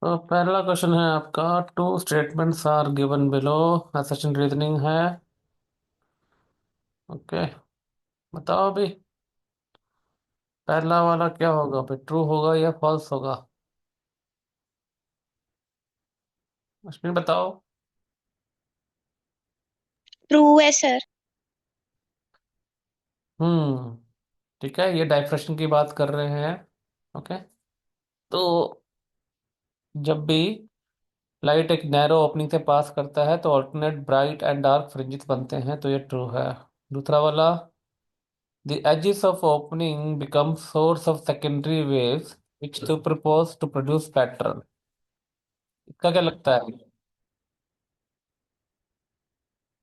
तो पहला क्वेश्चन है आपका। Two statements are given below. Assertion reasoning है। ओके, बताओ अभी। पहला वाला क्या होगा भाई, ट्रू होगा या फॉल्स होगा? अश्विन बताओ। ट्रू है सर। हम्म। ठीक है, ये डाइफ्रैक्शन की बात कर रहे हैं। ओके। तो जब भी लाइट एक नैरो ओपनिंग से पास करता है तो alternate bright and dark fringes बनते हैं, तो ये ट्रू है। दूसरा वाला, the edges of opening become source of secondary waves which superpose to produce pattern। इसका क्या लगता है?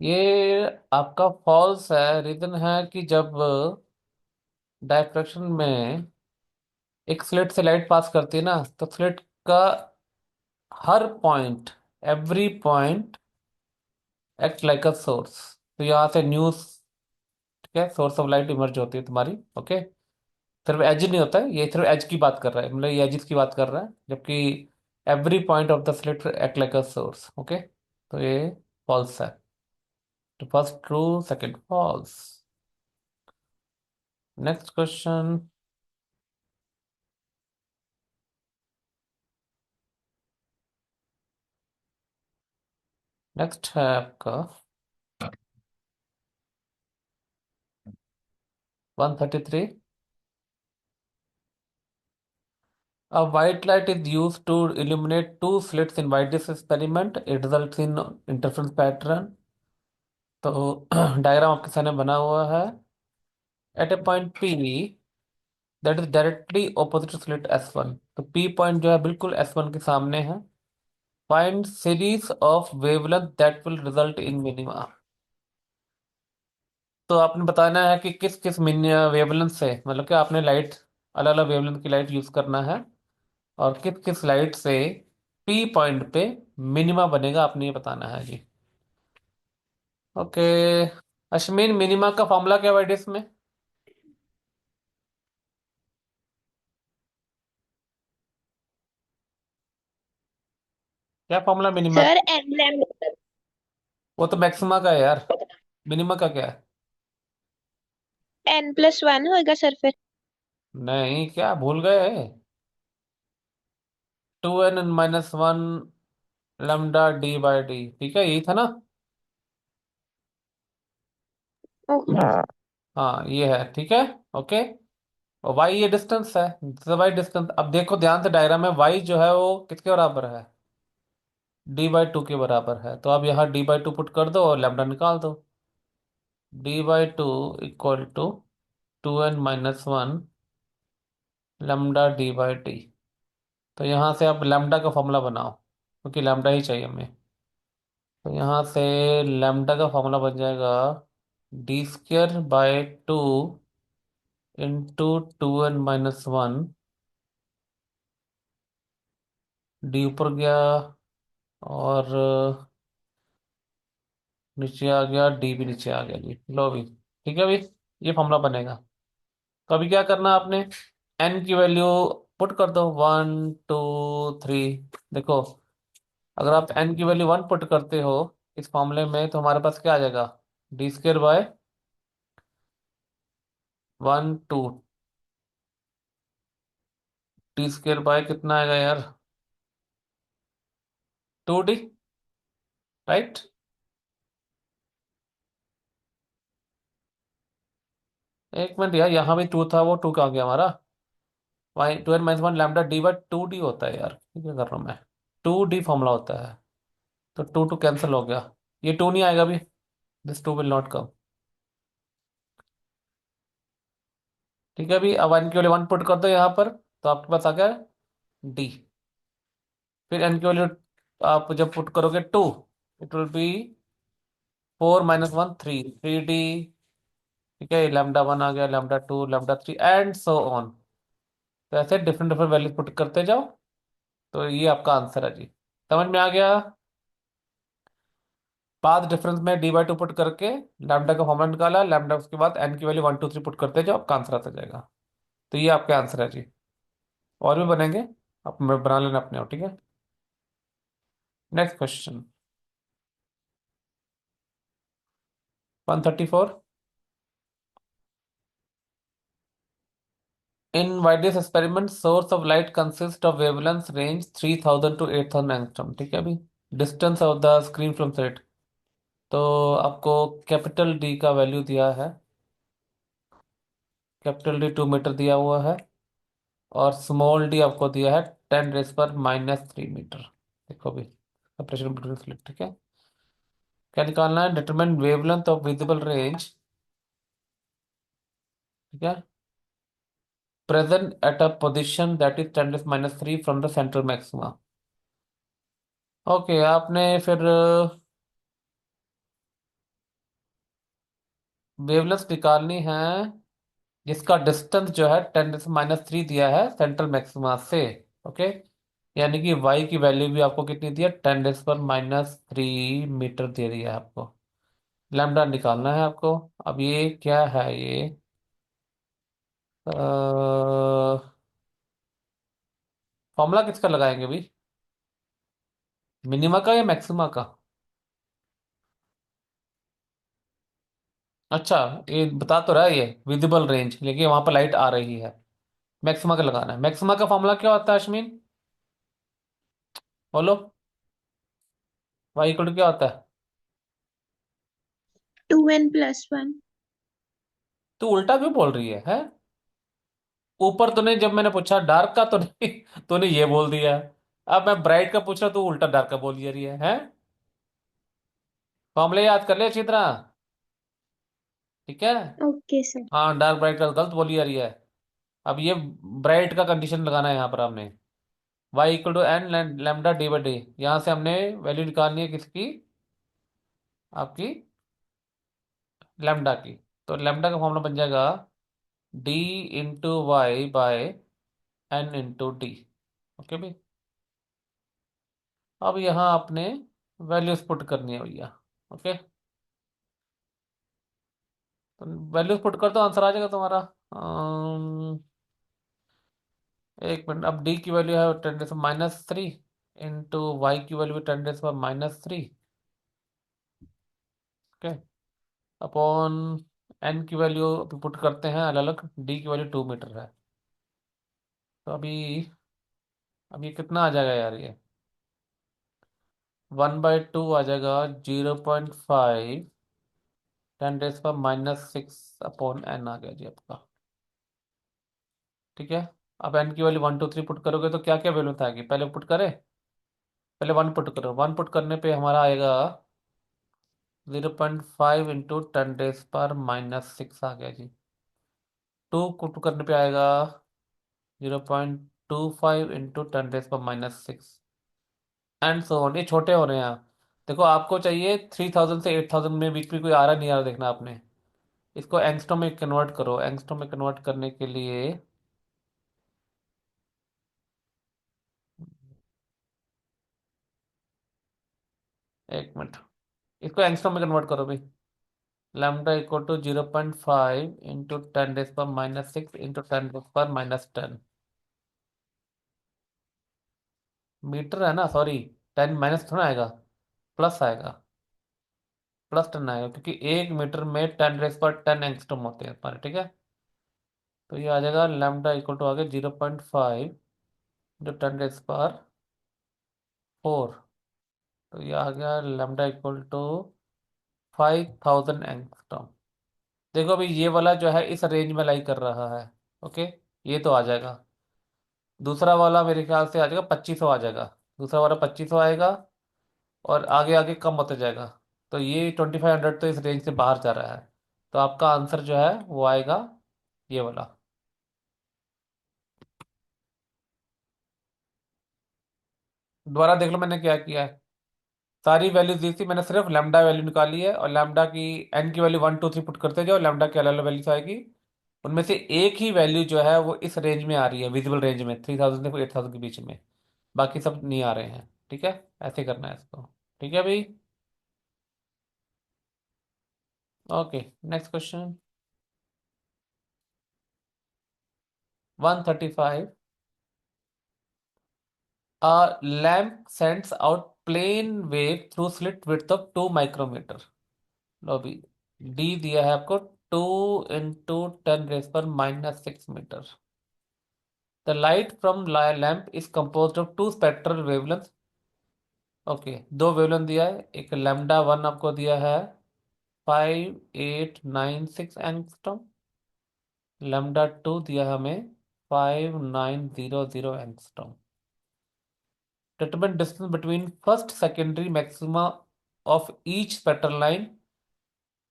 ये आपका फॉल्स है। रीजन है कि जब डायफ्रैक्शन में एक स्लिट से लाइट पास करती है ना, तो स्लिट का हर point, every point act like a source. तो यहाँ से न्यूज, ठीक है, सोर्स ऑफ लाइट इमर्ज होती है तुम्हारी। ओके। सिर्फ एज नहीं होता है, ये सिर्फ एज की बात कर रहा है, मतलब ये एजिस की बात कर रहा है, जबकि every point of the slit act like a source. Okay. तो ये फॉल्स है। तो first true, second false. Next question. Next है आपका 133। A white light is used to illuminate two slits in white disk experiment. It results in interference pattern। तो diagram आपके सामने बना हुआ है। At a point P that is directly opposite slit S one. तो P point जो है बिल्कुल एस वन के सामने है। Find series of wavelength that will result in minima. तो आपने बताना है कि किस किस वेवलेंथ से, मतलब कि आपने लाइट, अलग अलग वेवलेंथ की लाइट यूज करना है, और किस किस लाइट से पी पॉइंट पे मिनिमा बनेगा, आपने ये बताना है जी। ओके। अश्मीन, मिनिमा का फॉर्मूला क्या है इसमें? क्या formula minima? Sir n lambda. वो तो मैक्सिमा का है यार। मिनिमा का क्या है? n+1 होगा सर फिर। नहीं, क्या भूल गए? 2n-1 lambda D by D, ठीक है, यही था ना? ओके। हाँ, ये है, ठीक है। ओके। और वाई ये डिस्टेंस है, वाई डिस्टेंस। अब देखो ध्यान से, डायग्राम में वाई जो है वो किसके बराबर है? डी बाई टू के बराबर है। तो अब यहाँ डी बाई टू पुट कर दो और लैम्डा निकाल दो। D by two equal to 2n-1 lambda D by T. तो यहाँ से आप लैम्डा का फॉर्मूला बनाओ, क्योंकि लैम्डा ही चाहिए हमें। तो यहाँ से लैम्डा का फॉर्मूला बन जाएगा d² by 2 into 2n-1। D ऊपर गया और नीचे आ गया, डी भी नीचे आ गया जी, लो भी। ठीक है, अभी ये फॉर्मूला बनेगा। तो अभी क्या करना है आपने? एन की वैल्यू पुट कर दो, 1 2 3। देखो, अगर आप एन की वैल्यू 1 पुट करते हो इस फॉर्मूले में, तो हमारे पास क्या आ जाएगा? d² bye 1 2। d² बाय कितना आएगा यार? 2d, right. एक मिनट यार, यहाँ भी टू था, वो टू कहाँ गया हमारा? Y 2n-1 lambda D by 2d होता है यार, ये क्या कर रहा हूँ मैं? 2d फॉर्मूला होता है। तो टू टू कैंसिल हो गया, ये टू नहीं आएगा अभी। This two will not come. ठीक है, अभी अब एन की वैल्यू 1 पुट कर दो यहाँ पर, तो आपके पास आ गया डी। फिर एन की वैल्यू आप जब पुट करोगे 2, इट विल बी 4-1 3 डी। ठीक है, लैम्डा 1 आ गया, lambda 2, lambda 3 and so on. तो ऐसे डिफरेंट डिफरेंट वैल्यू पुट करते जाओ। तो ये आपका आंसर है जी। समझ में आ गया? पाथ डिफरेंस में डी बाई टू पुट करके लैम्डा का फॉर्मूला निकाला, लैम्डा उसके बाद एन की वैल्यू 1 2 3 पुट करते जाओ, आपका आंसर आता जाएगा। तो ये आपका आंसर है जी। और भी बनेंगे, आप बना लेना अपने आप, ठीक है। Next question 134. In various experiments, source of light consists of wavelength range 3000 to 8000 angstrom. ठीक है अभी distance of the screen from set. तो आपको कैपिटल डी का वैल्यू दिया है, कैपिटल डी 2 मीटर दिया हुआ है, और स्मॉल डी आपको दिया है 10⁻³ मीटर। देखो अभी सेपरेशन बिटवीन स्लिट। ठीक है, क्या निकालना है? Determine wavelength of visible range. ठीक है, present at a position that is 10⁻³ from the central maxima. Okay, आपने फिर वेवलेंथ निकालनी है जिसका डिस्टेंस जो है 10⁻³ दिया है सेंट्रल मैक्सिमा से। ओके, यानी कि y की वैल्यू भी आपको कितनी दी है? 10⁻³ मीटर दे दिया है आपको। लैम्डा निकालना है आपको। अब ये क्या है? ये फॉर्मूला किसका लगाएंगे अभी? मिनिमा का या मैक्सिमा का? अच्छा, ये बता तो रहा है ये विजिबल रेंज, लेकिन वहां पर लाइट आ रही है। मैक्सिमा का लगाना है। मैक्सिमा का फॉर्मूला क्या होता है अश्विन? बोलो, y इक्वल टू क्या होता है? 2n+1। तू उल्टा क्यों बोल रही है? ऊपर तूने जब मैंने पूछा डार्क का तो नहीं तूने ये बोल दिया। अब मैं ब्राइट का पूछ रहा तू उल्टा डार्क का बोल जा रही है? फॉर्मूले याद कर ले अच्छी तरह। ठीक है, ओके सर। हाँ डार्क ब्राइट का गलत बोली जा रही है। अब ये ब्राइट का कंडीशन लगाना है यहाँ पर हमने। Y equal to n lambda D by d. यहाँ से हमने वैल्यू निकालनी है किसकी? आपकी लैम्डा की। तो लैम्डा का फॉर्मूला बन जाएगा d/y/n/d। ओके भाई, अब यहाँ आपने वैल्यूज पुट करनी है भैया। ओके, तो वैल्यूज पुट कर दो, आंसर आ जाएगा तुम्हारा। एक मिनट, अब डी की वैल्यू है 10⁻³ इंटू वाई की वैल्यू 10⁻³ ओके, अपॉन एन की वैल्यू अभी पुट करते हैं अलग अलग। डी की वैल्यू 2 मीटर है। तो अभी कितना आ जाएगा यार? ये 1/2 आ जाएगा। 0.5 10⁻⁻6 अपॉन एन आ गया जी आपका। ठीक है, अब एन की वैल्यू 1 2 3 पुट करोगे तो क्या क्या वैल्यू आएगी? पहले पुट करें, पहले वन पुट करो। वन पुट करने पे हमारा आएगा 0.5 × 10⁻⁻6 आ गया जी। टू पुट करने पे आएगा 0.25 × 10⁻⁻6 एंड सो ऑन। ये छोटे हो रहे हैं। देखो आपको चाहिए 3000 से 8000 में बीच में कोई आ रहा नहीं आ रहा, देखना आपने। इसको एंगस्ट्रॉम में कन्वर्ट करो। एंगस्ट्रॉम में कन्वर्ट करने के लिए एक मिनट, इसको एंगस्ट्रॉम में कन्वर्ट करो भाई। Lambda equal to 0.5 × 10⁻⁻6 into 10⁻⁻10 metre है ना? सॉरी, 10 माइनस थोड़ा आएगा, प्लस आएगा। प्लस 10 आएगा क्योंकि 1 मीटर में 10⁻10 एंगस्ट्रॉम होते हैं हमारे। ठीक है, तो ये आ जाएगा लैम्डा इक्वल टू आगे 0.5 जो 10⁻4। तो ये आ गया लैम्डा इक्वल टू 5000 एंगस्ट्रॉम। देखो अभी ये वाला जो है इस रेंज में लाई कर रहा है। ओके, ये तो आ जाएगा। दूसरा वाला मेरे ख्याल से आ जाएगा 2500 आ जाएगा। दूसरा वाला 2500 आएगा, और आगे आगे कम होते जाएगा। तो ये 2500 तो इस रेंज से बाहर जा रहा है। तो आपका आंसर जो है वो आएगा ये वाला। दोबारा देख लो मैंने क्या किया है। सारी वैल्यूज दी थी मैंने, सिर्फ लैम्डा वैल्यू निकाली है, और लैम्डा की एन की वैल्यू 1 2 3 पुट करते जाओ, लैम्डा की अलग अलग वैल्यूज आएगी। उनमें से एक ही वैल्यू जो है वो इस रेंज में आ रही है, विजिबल रेंज में 3000 से 8000 के बीच में। बाकी सब नहीं आ रहे हैं। ठीक है, ऐसे करना है इसको। ठीक है भाई, okay. Next question 135. A lamp sends out plane wave through slit width of 2 micrometre. लो अभी डी दिया है आपको 2 × 10⁻⁻⁶मीटर। The light from lamp is composed of 2 spectral wavelength. Okay, 2 wavelength दिया है। एक λ1 आपको दिया है 5896 एंगस्ट्रॉम। λ2 दिया है हमें 5900 angstrom. Determine distance between first secondary maxima of each spectral line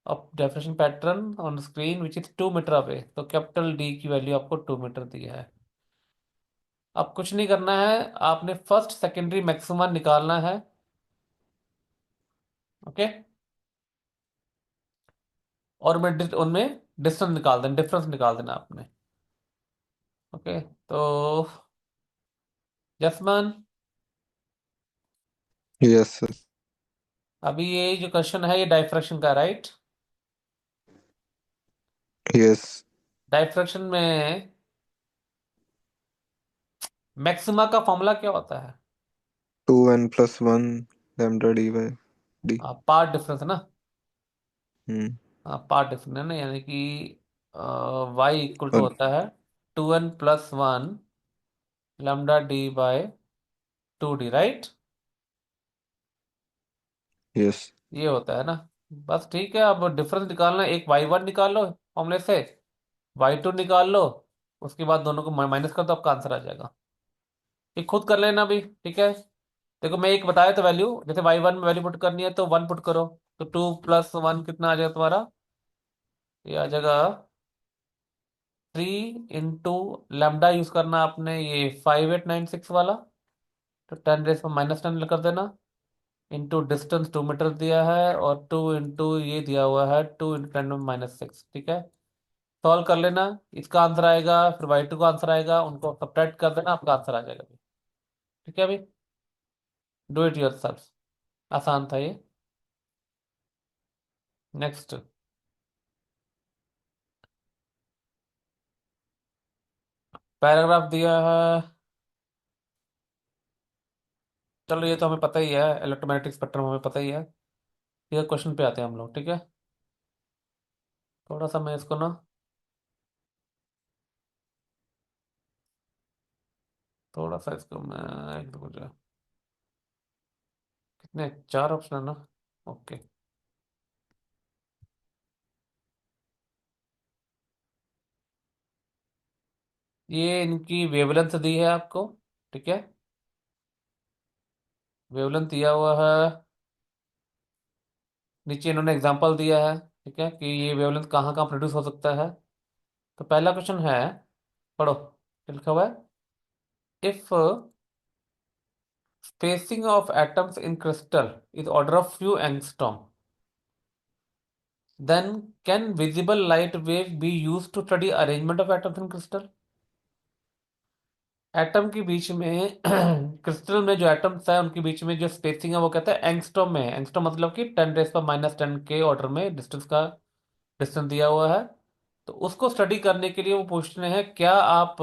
of diffraction pattern on screen which is 2 metre away. तो कैपिटल डी की वैल्यू आपको 2 मीटर दी है। अब कुछ नहीं करना है, आपने फर्स्ट सेकेंडरी मैक्सिमा निकालना है। ओके, और उनमें डिस्टेंस निकाल देना, डिफरेंस निकाल देना आपने। ओके, तो जसमान, यस सर। अभी ये जो क्वेश्चन है ये डाइफ्रैक्शन का, राइट? यस। डाइफ्रैक्शन में मैक्सिमा का फॉर्मूला क्या होता है? 2n+1 lambda dy/d। Path difference ना। हम्म। हाँ, पार्ट डिफरेंस है ना, यानी कि वाई इक्वल टू और होता है 2n+1 λ/d/2d, राइट? यस। ये होता है ना। बस ठीक है, अब डिफरेंस निकालना है। एक y1 निकाल लो फॉर्मूले से, y2 निकाल लो, उसके बाद दोनों को माइनस कर दो, आपका आंसर आ जाएगा। ये खुद कर लेना भी, ठीक है। देखो मैं एक बताया तो वैल्यू, जैसे y1 में वैल्यू पुट करनी है तो 1 पुट करो, तो 2+1 कितना आ जाएगा तुम्हारा? ये आ जाएगा 3 × यूज करना आपने, ये 5896 वाला, तो 10⁻⁻10 कर देना। इंटू डिस्टेंस 2 मीटर दिया है, और 2 × ये दिया हुआ है 2 × 10⁻⁶, ठीक है। सॉल्व कर लेना, इसका आंसर आएगा, फिर y2 का आंसर आएगा, उनको सब्ट्रैक्ट कर देना, आपका आंसर आ जाएगा। ठीक है, अभी डू इट योर सेल्फ। आसान था ये। नेक्स्ट, पैराग्राफ दिया है। चलो ये तो हमें पता ही है, इलेक्ट्रोमैग्नेटिक स्पेक्ट्रम हमें पता ही है। ये क्वेश्चन पे आते हैं हम लोग, ठीक है। थोड़ा सा मैं इसको ना, थोड़ा सा इसको मैं एक दो जो कितने 4 ऑप्शन है ना। ओके, ये इनकी वेवलेंथ दी है आपको, ठीक है। वेवलेंथ दिया हुआ है, नीचे इन्होंने एग्जांपल दिया है, ठीक है, कि ये वेवलेंथ कहाँ कहाँ प्रोड्यूस हो सकता है। तो पहला क्वेश्चन है, पढ़ो क्या लिखा हुआ है। If spacing of atoms in crystal is order of few angstrom, then can visible light wave be used to study arrangement of atoms in crystal? Atom के बीच में क्रिस्टल में जो एटम्स है उनके बीच में जो स्पेसिंग है वो कहते हैं एंगस्ट्रॉम में है। एंगस्ट्रॉम मतलब कि 10⁻⁻10 के ऑर्डर में डिस्टेंस का डिस्टेंस दिया हुआ है। तो उसको स्टडी करने के लिए वो पूछते हैं क्या आप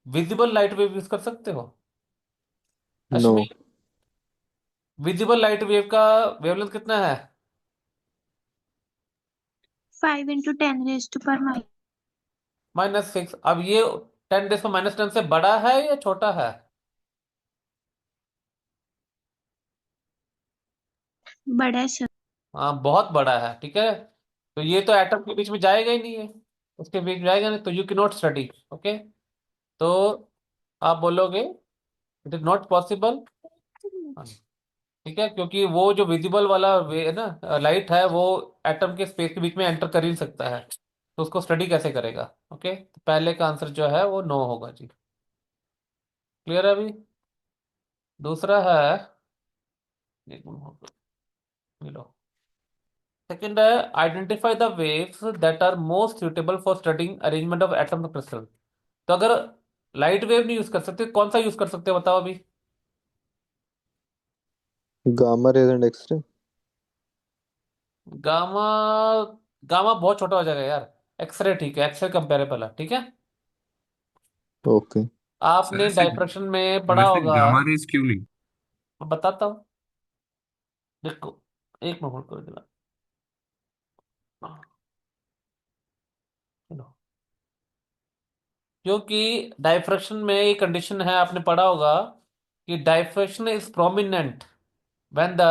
विजिबल लाइट वेव यूज कर सकते हो? No. Ashmi, visible light wave का वेवलेंथ कितना है? 5 × 10⁻⁻⁻। -6। अब ये 10⁻⁻10 से बड़ा है या छोटा है? बड़ा सर। हाँ, बहुत बड़ा है, ठीक है। तो ये तो एटम के बीच में जाएगा ही नहीं है, उसके बीच में जाएगा नहीं, तो you can not study. Okay, तो आप बोलोगे इट इज नॉट पॉसिबल। ठीक है, क्योंकि वो जो विजिबल वाला वे है ना, लाइट है, वो एटम के स्पेस के बीच में एंटर कर ही नहीं सकता है, तो उसको स्टडी कैसे करेगा? ओके, तो पहले का आंसर जो है वो नो होगा जी। क्लियर है अभी? दूसरा है, एक मिनट मिलो। सेकंड है, identify the waves that are most suitable for studying arrangement of atom crystal. तो अगर लाइट वेव नहीं यूज कर सकते, कौन सा यूज कर सकते हो बताओ अभी? Gamma rays and X ray. Gamma, gamma बहुत छोटा हो जाएगा यार। एक्सरे ठीक है, एक्सरे कंपेरेबल है, ठीक है। ओके। आपने सर ऐसे डायफ्रैक्शन में पढ़ा वैसे होगा। गामा रेज क्यों नहीं? अब बताता हूँ। देखो, एक मिनट होल्ड कर देना। हाँ, सुनो। क्योंकि डाइफ्रैक्शन में ये कंडीशन है, आपने पढ़ा होगा कि diffraction is prominent when the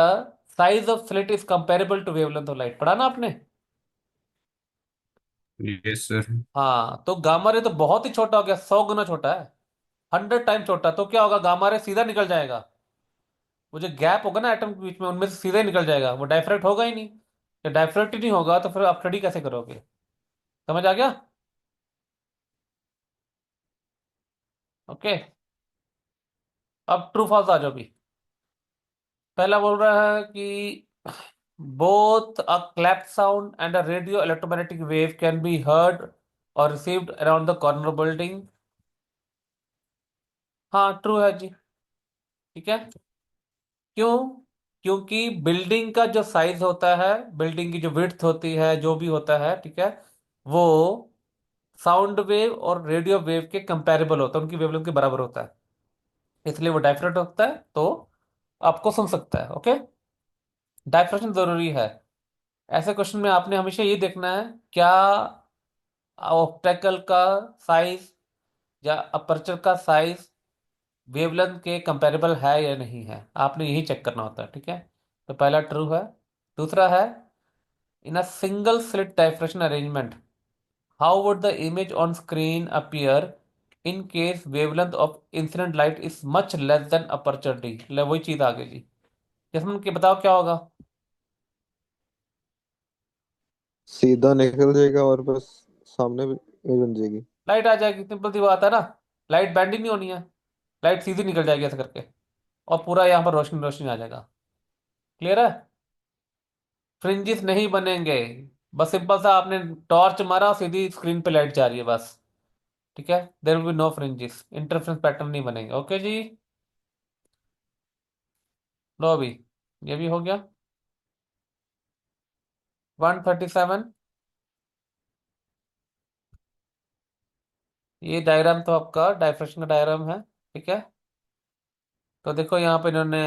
size of slit is comparable to wavelength of light. पढ़ा ना आपने? Yes sir. हाँ, तो गामा रे तो बहुत ही छोटा हो गया, 100 गुना छोटा है, 100 टाइम छोटा। तो क्या होगा, गामा रे सीधा निकल जाएगा। वो जो गैप होगा ना एटम के बीच में, उनमें से सीधा ही निकल जाएगा, वो डाइफ्रैक्ट होगा ही नहीं। या डाइफ्रैक्ट ही नहीं होगा तो फिर आप स्टडी कैसे करोगे? समझ आ गया? ओके। अब ट्रू फॉल्स आ जाओ भी। पहला बोल रहा है कि both a clap sound and a radio electromagnetic wave can be heard or received around the corner of building। हाँ, ट्रू है जी। ठीक है। क्यों? क्योंकि बिल्डिंग का जो साइज होता है, बिल्डिंग की जो विड्थ होती है, जो भी होता है, ठीक है, वो साउंड वेव और रेडियो वेव के कंपैरेबल होता है, उनकी वेवलेंथ के बराबर होता है। इसलिए वो डाइफ्रेक्ट होता है, तो आपको सुन सकता है। ओके। डाइफ्रेक्शन जरूरी है। ऐसे क्वेश्चन में आपने हमेशा ये देखना है, क्या ऑप्टिकल का साइज या अपर्चर का साइज वेवलेंथ के कंपैरेबल है या नहीं है, आपने यही चेक करना होता है। ठीक है। तो पहला ट्रू है। दूसरा है, in a single slit diffraction arrangement how would the image on screen appear in case wavelength of incident light is much less than aperture D. ले वही चीज आ गई जी। जसमन के बताओ क्या होगा? सीधा निकल जाएगा और बस सामने भी ये बन जाएगी। लाइट आ जाएगी, सिंपल सी बात है ना। लाइट बैंड ही नहीं होनी है, लाइट सीधी निकल जाएगी ऐसे करके, और पूरा यहाँ पर रोशनी रोशनी आ जाएगा। क्लियर है? फ्रिंजिस नहीं बनेंगे। बस सिंपल सा आपने टॉर्च मारा, सीधी स्क्रीन पे लाइट जा रही है बस। ठीक है, there will be no fringes, interference pattern नहीं बनेंगे। ओके जी। लो अभी, ये भी हो गया। 137। ये डायग्राम तो आपका डाइफ्रेक्शन का डायग्राम है। ठीक है। तो देखो यहाँ पे इन्होंने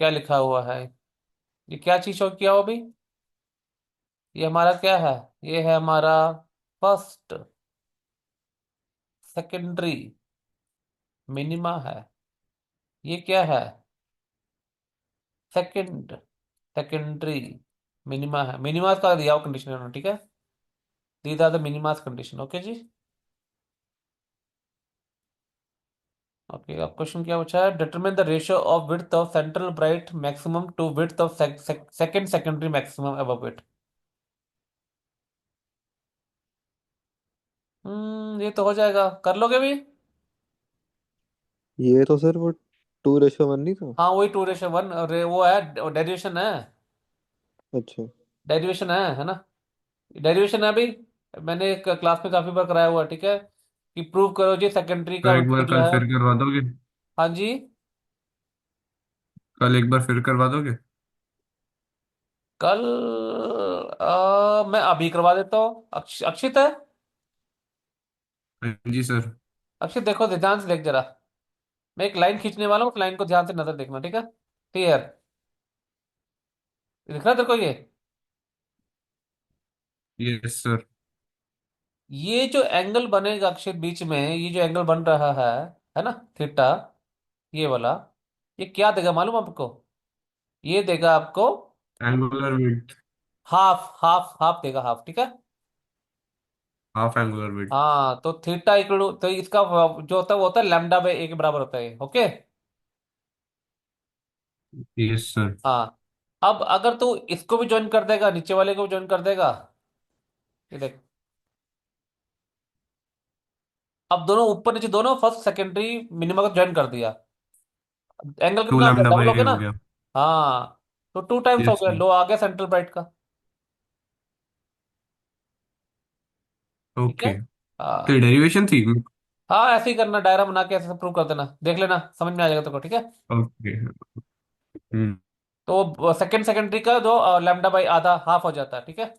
क्या लिखा हुआ है। ये क्या चीज शो किया हो अभी? ये हमारा क्या है? ये है हमारा फर्स्ट सेकेंडरी मिनिमा है। ये क्या है? सेकंड सेकेंडरी मिनिमा है। मिनिमास का दिया हुआ कंडीशन है, ठीक है। These are the minimas condition. Okay जी। ओके, अब क्वेश्चन क्या पूछा है? Determine the ratio of width of central bright maximum to width of second secondary maximum above it. ये तो हो जाएगा, कर लोगे भी। ये तो सर वो 2:1 नहीं था? हाँ, वही 2:1 वो है, डेरिवेशन है। अच्छा। डेरिवेशन है ना? डेरिवेशन है अभी। मैंने क्लास में काफी बार कराया हुआ है, ठीक है, कि प्रूव करो जी सेकेंडरी तो का एक विड्थ बार जो कल है। फिर करवा दोगे? हाँ जी। कल एक बार फिर करवा दोगे? कल मैं अभी करवा देता हूँ। अक्षित है। हाँ जी सर। अक्षित देखो, ध्यान से देख जरा। मैं एक लाइन खींचने वाला हूँ, उस लाइन को ध्यान से नजर देखना, ठीक है? क्लियर? दिख रहा है तेरे को ये? Yes sir. ये जो एंगल बनेगा अक्षित बीच में, ये जो एंगल बन रहा है ना, थीटा, ये वाला, ये क्या देगा मालूम आपको? ये देगा आपको angular width. Half half half देगा, हाफ। ठीक है। Half angular width. हाँ, तो थीटा इक्वल तो इसका जो होता है वो होता है लैम्डा बाई ए के बराबर होता है। ओके। Yes sir. हाँ। अब अगर तू इसको भी ज्वाइन कर देगा, नीचे वाले को भी ज्वाइन कर देगा, ये देख। अब दोनों ऊपर नीचे दोनों फर्स्ट सेकेंडरी मिनिमम को ज्वाइन कर दिया। एंगल टू कितना हो गया, लैम्डा डबल बाई हो ए गया ना? हो गया। हाँ, तो 2 टाइम्स हो यस गया, सर। लो आ गया सेंट्रल ब्राइट का। ठीक है। ओके। तो ये हाँ। डेरिवेशन थी। हाँ, ऐसे ही करना, डायग्राम बना के ऐसे प्रूव कर देना, देख लेना, समझ में आ जाएगा तेरे को। ठीक है। ओके। हम्म। तो सेकेंड सेकेंडरी का जो लैम्डा बाई आधा हाफ हो जाता है। ठीक है।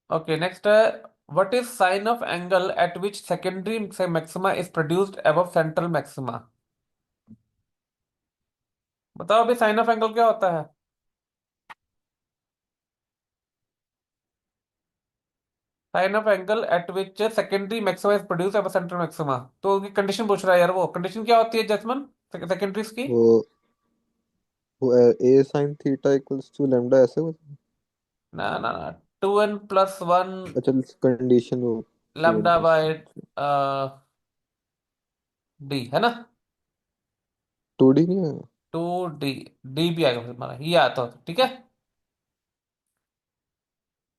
ओके, नेक्स्ट है, what is sine of angle at which secondary से maxima is produced above central maxima. बताओ अभी साइन ऑफ एंगल क्या होता है? Sine of angle at which secondary maxima is produce at central maxima. तो उनकी condition पूछ रहा है यार, वो कंडीशन क्या होती है जसमन सेकेंडरीज की? वो वो a sine theta equals to lambda ऐसे कुछ। ना ना ना, 2n+1 अच्छा, कंडीशन वो two n lambda plus by D है ना। टू डी नहीं है। 2d, डी भी आएगा फिर हमारा, ये आता है ठीक है।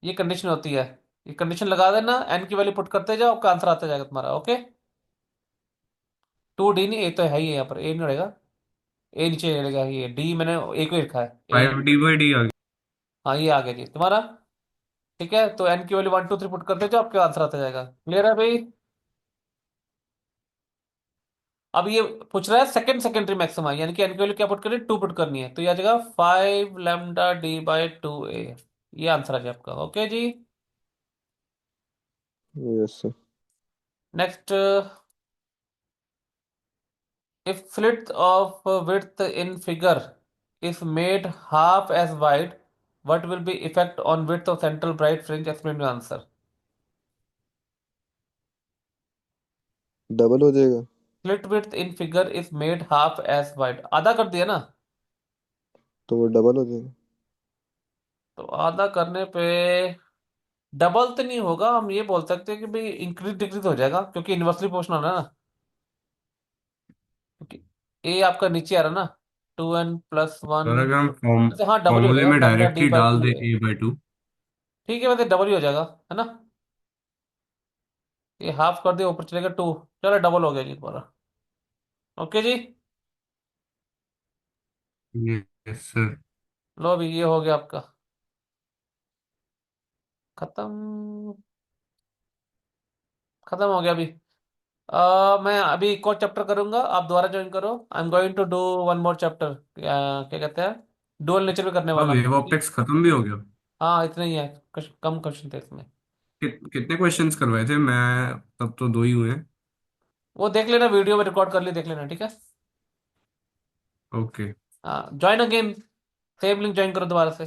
ये कंडीशन होती है। ये कंडीशन लगा देना, एन की वैल्यू पुट करते जाओ, आपका आंसर आता जाएगा तुम्हारा। ओके, 2d नहीं, ए तो है ही है यहाँ पर, ए नहीं रहेगा। ए नीचे रहेगा, ये डी मैंने ए को ही रखा है, ए नहीं। 5D/D आ गया। हाँ ये आ गया जी तुम्हारा। ठीक है, तो एन की वैल्यू 1 2 3 पुट करते जाओ, आपका आंसर आता जाएगा। क्लियर है भाई? अब ये पूछ रहा है सेकंड सेकेंडरी मैक्सिमा, यानी कि एन की वैल्यू क्या पुट करनी है, 2 पुट करनी है, तो ये आ जाएगा 5 λ d/2a। ये आंसर आ जाएगा आपका। ओके जी। Yes sir. Next, if width in figure is made half as wide, what will be effect on width of central bright fringe? Explain your answer. Double हो जाएगा। Slit width in figure is made half as wide, आधा कर दिया ना। तो वो double हो जाएगा। तो आधा करने पे डबल तो नहीं होगा, हम ये बोल सकते हैं कि भाई इंक्रीज डिक्रीज हो जाएगा, क्योंकि इन्वर्सली प्रोपोर्शनल है ना। क्योंकि ए आपका नीचे आ रहा है ना, 2n+1। और अगर हम फॉर्म वैसे हाँ डबल ही हो फॉर्मूले जाएगा, में लैम्डा डी डायरेक्टली बाई डाल टू दे है। a/2। ठीक है, वैसे डबल ही हो जाएगा, है ना। ये हाफ कर दिया, ऊपर चलेगा 2। चलो डबल हो गया जी तुम्हारा। ओके जी। Yes sir. लो अभी ये हो गया आपका खत्म। खत्म हो गया अभी। मैं अभी एक और चैप्टर करूंगा, आप दोबारा ज्वाइन करो। I am going to do one more chapter. क्या कहते हैं, डुअल नेचर भी करने अब वाला हूँ। वेव ऑप्टिक्स खत्म भी हो गया? हाँ इतना ही है, कम क्वेश्चन थे इसमें। कितने क्वेश्चंस करवाए थे? मैं तब तो 2 ही हुए हैं। वो देख लेना, वीडियो में रिकॉर्ड कर ली, देख लेना ठीक है। ओके। हाँ join again, same link join करो दोबारा से।